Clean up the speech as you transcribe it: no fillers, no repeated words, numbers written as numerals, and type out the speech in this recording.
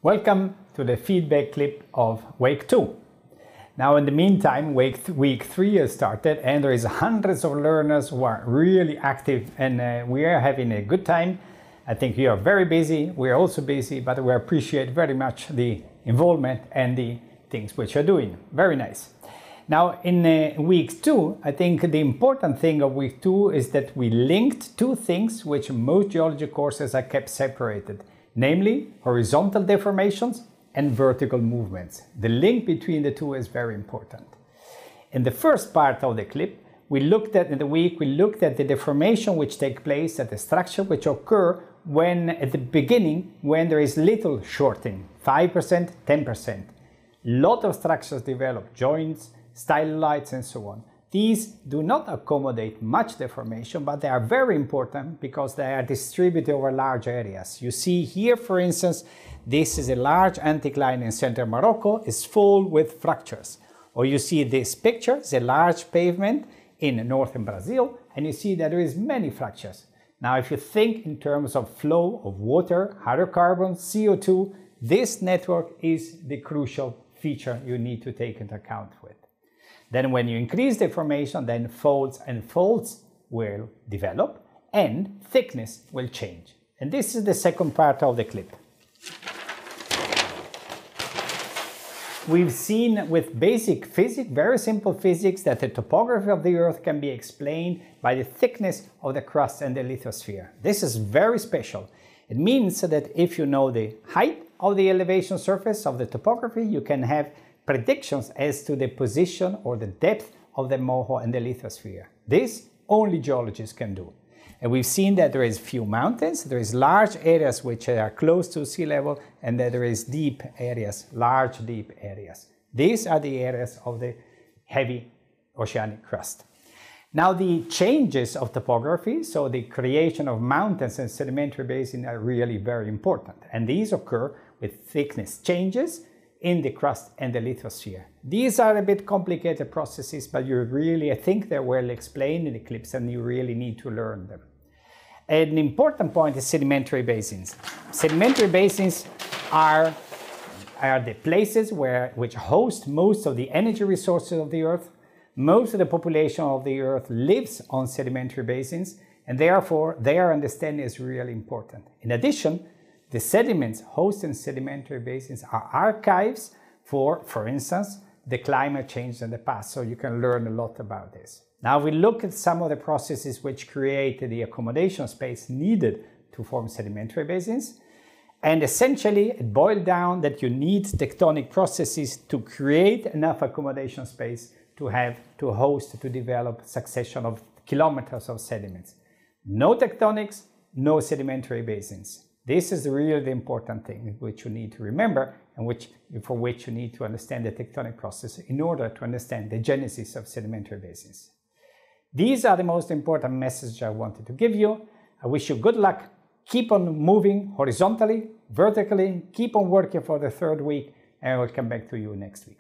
Welcome to the feedback clip of Wake 2. Now in the meantime, week 3 has started and there is hundreds of learners who are really active and we are having a good time. I think you are very busy, we are also busy, but we appreciate very much the involvement and the things which you're doing. Very nice. Now in week 2, I think the important thing of week 2 is that we linked two things which most geology courses are kept separated. Namely, horizontal deformations and vertical movements. The link between the two is very important. In the first part of the clip, we looked at the deformation which take place at the structure which occur when at the beginning when there is little shorting, 5%, 10%. Lot of structures develop, joints, stylites and so on. These do not accommodate much deformation, but they are very important because they are distributed over large areas. You see here, for instance, this is a large anticline in central Morocco, is full with fractures. Or you see this picture, it's a large pavement in northern Brazil, and you see that there is many fractures. Now, if you think in terms of flow of water, hydrocarbons, CO2, this network is the crucial feature you need to take into account with. Then when you increase deformation, then folds will develop and thickness will change. And this is the second part of the clip. We've seen with basic physics, very simple physics, that the topography of the Earth can be explained by the thickness of the crust and the lithosphere. This is very special. It means that if you know the height of the elevation surface of the topography, you can have predictions as to the position or the depth of the moho and the lithosphere. This only geologists can do. And we've seen that there is few mountains, there is large areas which are close to sea level, and that there is deep areas, large deep areas. These are the areas of the heavy oceanic crust. Now the changes of topography, so the creation of mountains and sedimentary basins, are really very important. And these occur with thickness changes in the crust and the lithosphere. These are a bit complicated processes, but I think they're well explained in the clips and you really need to learn them. An important point is sedimentary basins. Sedimentary basins are the places which host most of the energy resources of the Earth. Most of the population of the Earth lives on sedimentary basins, and therefore their understanding is really important. In addition, the sediments hosted in sedimentary basins are archives for instance, the climate change in the past, so you can learn a lot about this. Now we look at some of the processes which create the accommodation space needed to form sedimentary basins, and essentially it boils down that you need tectonic processes to create enough accommodation space to develop succession of kilometers of sediments. No tectonics, no sedimentary basins. This is really the important thing which you need to remember and for which you need to understand the tectonic process in order to understand the genesis of sedimentary basins. These are the most important messages I wanted to give you. I wish you good luck. Keep on moving horizontally, vertically, keep on working for the third week, and I will come back to you next week.